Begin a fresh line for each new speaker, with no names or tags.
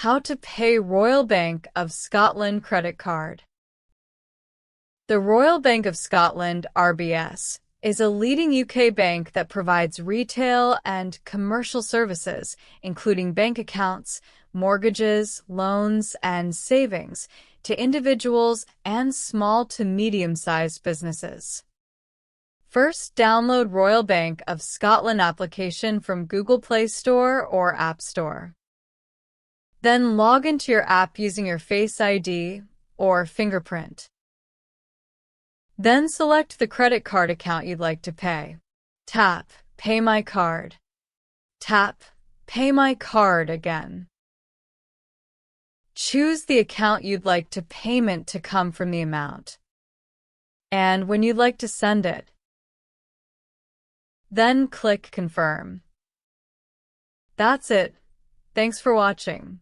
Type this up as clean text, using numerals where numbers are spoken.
How to pay Royal Bank of Scotland credit card. The Royal Bank of Scotland (RBS) is a leading UK bank that provides retail and commercial services, including bank accounts, mortgages, loans, and savings, to individuals and small to medium-sized businesses. First, download Royal Bank of Scotland application from Google Play Store or App Store. Then log into your app using your Face ID or fingerprint. Then select the credit card account you'd like to pay. Tap Pay My Card. Tap Pay My Card again. Choose the account you'd like the payment to come from the amount, and when you'd like to send it. Then click Confirm. That's it. Thanks for watching.